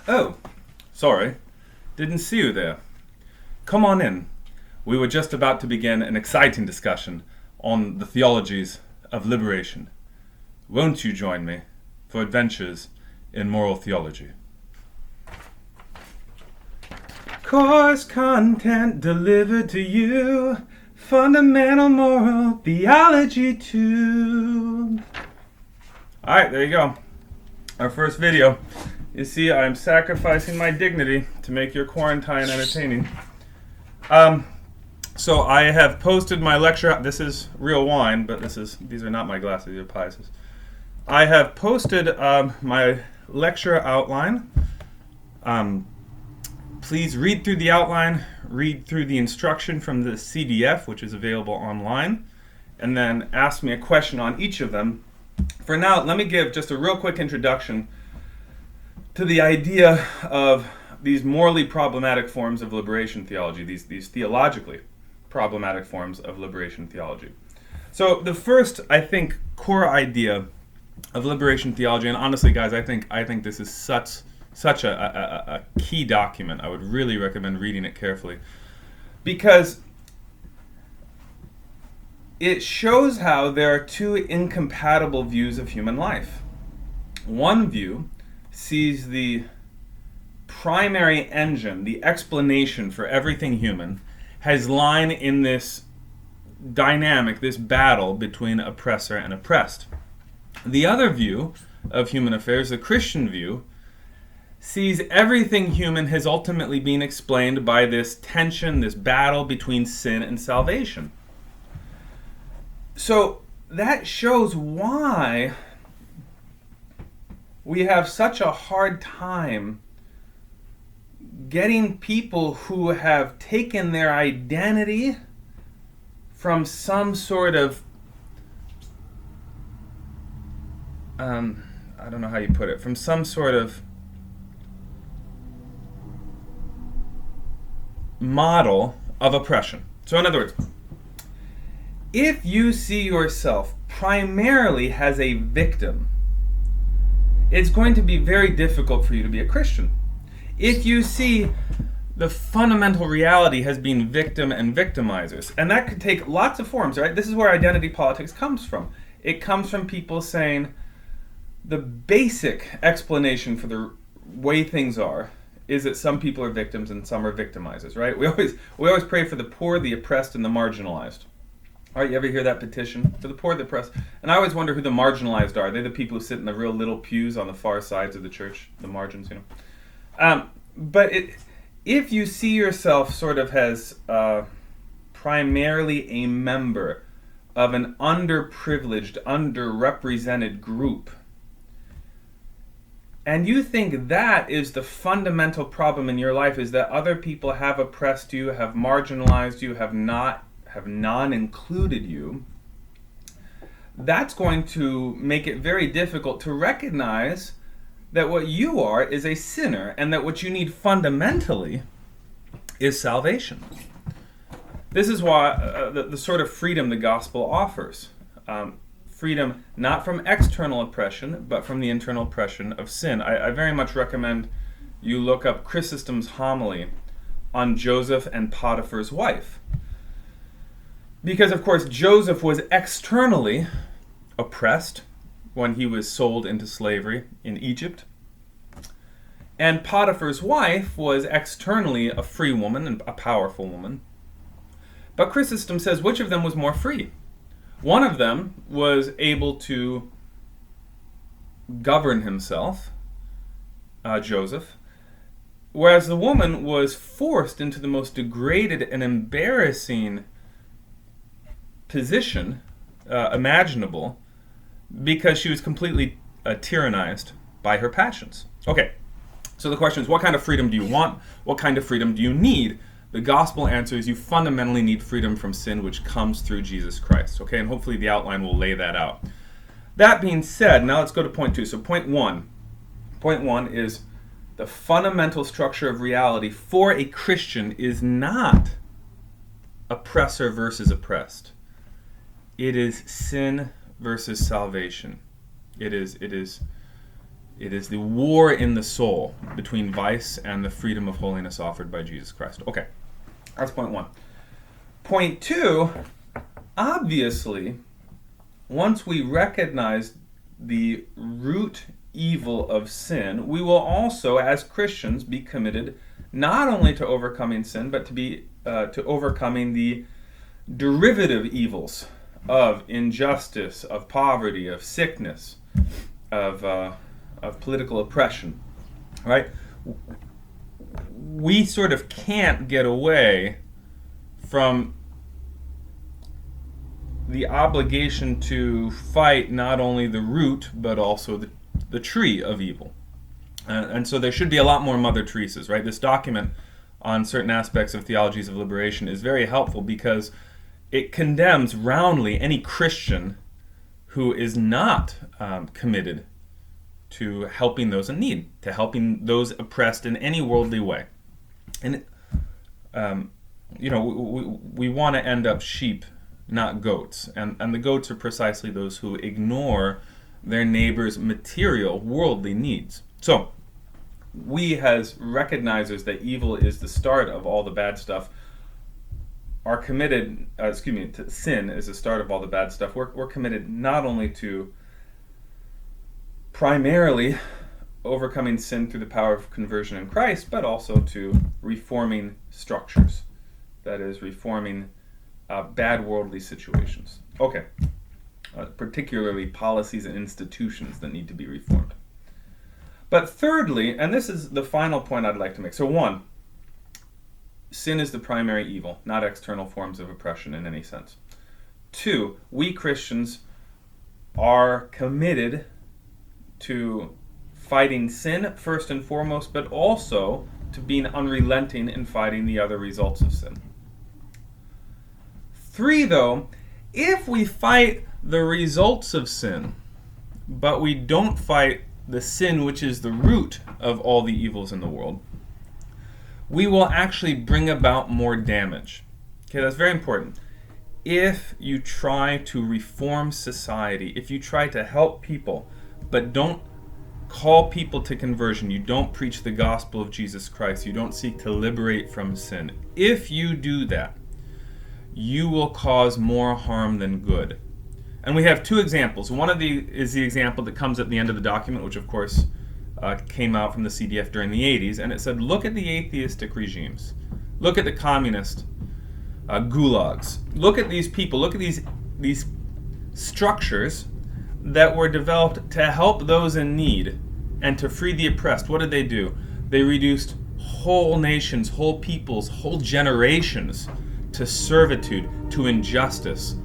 Oh, sorry. Didn't see you there. Come on in. We were just about to begin an exciting discussion on the theologies of liberation. Won't you join me for adventures in moral theology? Course content delivered to you. Fundamental moral theology 2. Alright, there you go. Our first video. You see, I'm sacrificing my dignity to make your quarantine entertaining. So I have posted my lecture. This is real wine, but these are not my glasses. These are Pius's. I have posted my lecture outline. Please read through the outline, read through the instruction from the CDF, which is available online, and then ask me a question on each of them. For now, let me give just a real quick introduction to the idea of these morally problematic forms of liberation theology, these theologically problematic forms of liberation theology. So the first, I think, core idea of liberation theology, and honestly, guys, I think this is such a key document. I would really recommend reading it carefully, because it shows how there are two incompatible views of human life. One view sees the primary engine, the explanation for everything human, has lying in this dynamic, this battle between oppressor and oppressed. The other view of human affairs, the Christian view, sees everything human has ultimately been explained by this tension, this battle between sin and salvation. So that shows why we have such a hard time getting people who have taken their identity from some sort of, I don't know how you put it, from some sort of model of oppression. So in other words, if you see yourself primarily as a victim, it's going to be very difficult for you to be a Christian. If you see the fundamental reality has been victim and victimizers, and that could take lots of forms, right? This is where identity politics comes from. It comes from people saying the basic explanation for the way things are is that some people are victims and some are victimizers, right? We always pray for the poor, the oppressed, and the marginalized. All right, you ever hear that petition? For the poor, the oppressed. And I always wonder who the marginalized are. They're the people who sit in the real little pews on the far sides of the church, the margins, you know. But if you see yourself sort of as primarily a member of an underprivileged, underrepresented group, and you think that is the fundamental problem in your life, is that other people have oppressed you, have marginalized you, have non-included you, that's going to make it very difficult to recognize that what you are is a sinner, and that what you need fundamentally is salvation. This is why the sort of freedom the gospel offers. Freedom not from external oppression, but from the internal oppression of sin. I very much recommend you look up Chrysostom's homily on Joseph and Potiphar's wife. Because, of course, Joseph was externally oppressed when he was sold into slavery in Egypt. And Potiphar's wife was externally a free woman and a powerful woman. But Chrysostom says, which of them was more free? One of them was able to govern himself, Joseph, whereas the woman was forced into the most degraded and embarrassing position imaginable, because she was completely tyrannized by her passions. Okay, so the question is, what kind of freedom do you want? What kind of freedom do you need? The gospel answer is you fundamentally need freedom from sin, which comes through Jesus Christ. Okay, and hopefully the outline will lay that out. That being said, now let's go to point 2. So point 1. Point 1 is the fundamental structure of reality for a Christian is not oppressor versus oppressed. It is sin versus salvation. It is It is the war in the soul between vice and the freedom of holiness offered by Jesus Christ. Okay, that's point one. Point two, obviously, once we recognize the root evil of sin, we will also, as Christians, be committed not only to overcoming sin, but to overcoming the derivative evils of injustice, of poverty, of sickness, of political oppression. Right? We sort of can't get away from the obligation to fight not only the root but also the tree of evil. And so there should be a lot more Mother Teresa's, right? This document on certain aspects of theologies of liberation is very helpful because it condemns roundly any Christian who is not committed to helping those in need, to helping those oppressed in any worldly way. And, we want to end up sheep, not goats. And the goats are precisely those who ignore their neighbor's material, worldly needs. So, we as recognizers that evil is the start of all the bad stuff are committed, to sin is the start of all the bad stuff. We're committed not only to primarily overcoming sin through the power of conversion in Christ, but also to reforming structures. That is, reforming bad worldly situations. Okay. Particularly policies and institutions that need to be reformed. But thirdly, and this is the final point I'd like to make. So one, sin is the primary evil, not external forms of oppression in any sense. Two, we Christians are committed to fighting sin first and foremost, but also to being unrelenting in fighting the other results of sin. Three, though, if we fight the results of sin, but we don't fight the sin which is the root of all the evils in the world, we will actually bring about more damage. Okay, that's very important. If you try to reform society, if you try to help people, but don't call people to conversion, you don't preach the gospel of Jesus Christ, you don't seek to liberate from sin, if you do that, you will cause more harm than good. And we have two examples. One of the is the example that comes at the end of the document, which of course came out from the CDF during the 80s, and it said, look at the atheistic regimes. Look at the communist gulags. Look at these people. Look at these structures that were developed to help those in need and to free the oppressed. What did they do? They reduced whole nations, whole peoples, whole generations to servitude, to injustice,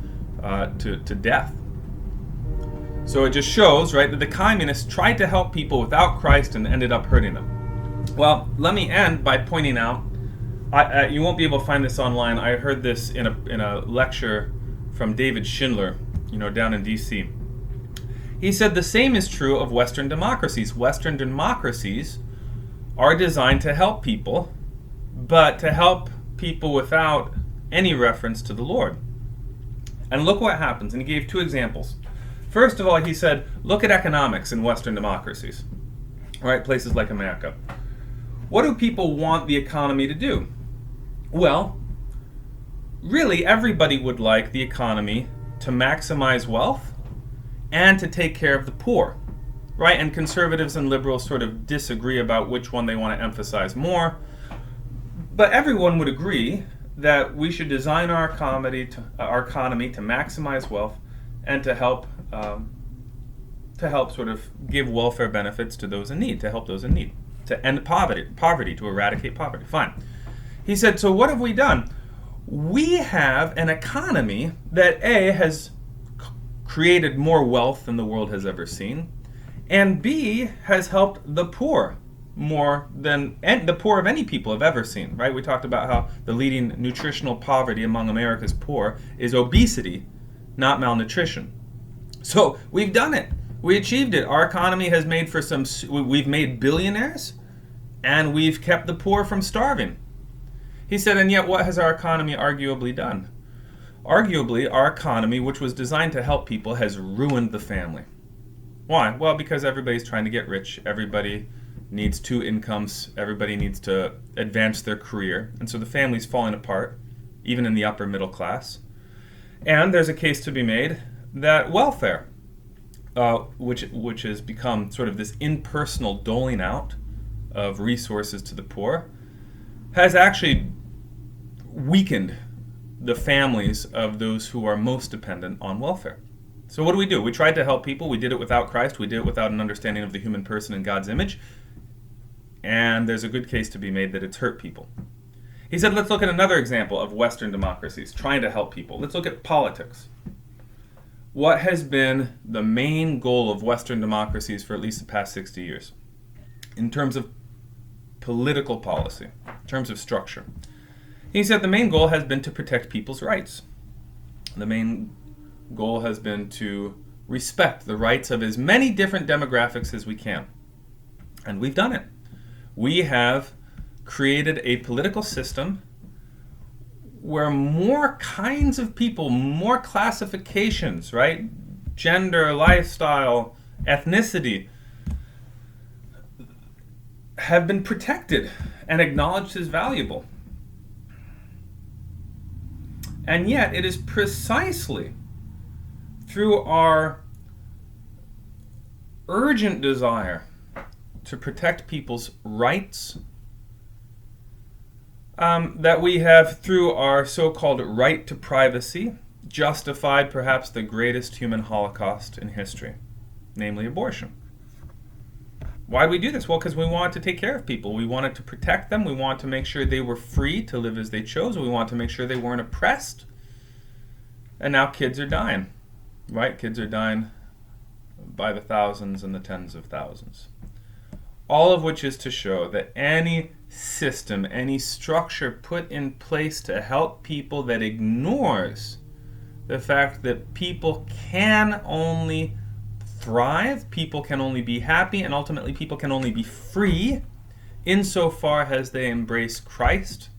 to death. So it just shows, right, that the communists tried to help people without Christ and ended up hurting them. Well, let me end by pointing out, you won't be able to find this online. I heard this in a lecture from David Schindler, down in D.C. He said the same is true of Western democracies. Western democracies are designed to help people, but to help people without any reference to the Lord. And look what happens. And he gave two examples. First of all, he said, look at economics in Western democracies, right? Places like America. What do people want the economy to do? Well, really, everybody would like the economy to maximize wealth and to take care of the poor, right? And conservatives and liberals sort of disagree about which one they want to emphasize more. But everyone would agree that we should design our economy to maximize wealth and to help sort of give welfare benefits to those in need, to help those in need, to end poverty, to eradicate poverty. Fine. He said, so what have we done? We have an economy that A, has created more wealth than the world has ever seen, and B, has helped the poor more than the poor of any people have ever seen, right? We talked about how the leading nutritional poverty among America's poor is obesity, not malnutrition. So we've done it. We achieved it. Our economy has made we've made billionaires, and we've kept the poor from starving. He said, and yet what has our economy arguably done? Arguably, our economy, which was designed to help people, has ruined the family. Why? Well, because everybody's trying to get rich. Everybody needs two incomes. Everybody needs to advance their career. And so the family's falling apart, even in the upper middle class. And there's a case to be made that welfare, which has become sort of this impersonal doling out of resources to the poor, has actually weakened the families of those who are most dependent on welfare. So what do? We tried to help people. We did it without Christ. We did it without an understanding of the human person in God's image. And there's a good case to be made that it's hurt people. He said, let's look at another example of Western democracies trying to help people. Let's look at politics. What has been the main goal of Western democracies for at least the past 60 years in terms of political policy, in terms of structure? He said the main goal has been to protect people's rights. The main goal has been to respect the rights of as many different demographics as we can. And we've done it. We have created a political system where more kinds of people, more classifications, right? Gender, lifestyle, ethnicity, have been protected and acknowledged as valuable. And yet, it is precisely through our urgent desire to protect people's rights that we have, through our so-called right to privacy, justified perhaps the greatest human holocaust in history, namely abortion. Why do we do this? Well, because we wanted to take care of people. We wanted to protect them. We wanted to make sure they were free to live as they chose. We wanted to make sure they weren't oppressed. And now kids are dying, right? Kids are dying by the thousands and the tens of thousands. All of which is to show that any system, any structure put in place to help people that ignores the fact that people can only thrive, people can only be happy, and ultimately people can only be free insofar as they embrace Christ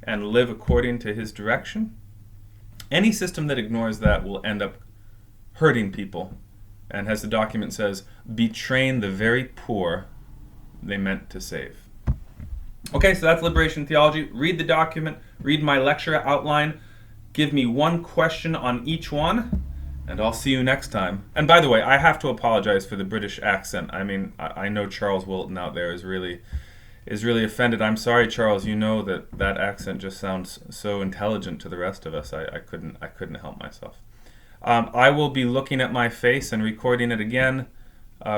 and live according to his direction. Any system that ignores that will end up hurting people, and as the document says, betraying the very poor they meant to save. Okay, so that's liberation theology. Read the document, read my lecture outline, give me one question on each one, and I'll see you next time. And by the way, I have to apologize for the British accent. I mean, I know Charles Wilton out there is really offended. I'm sorry, Charles. You know that accent just sounds so intelligent to the rest of us. I couldn't help myself. I will be looking at my face and recording it again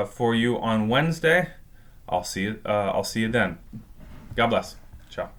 for you on Wednesday. I'll see you then. God bless. Ciao.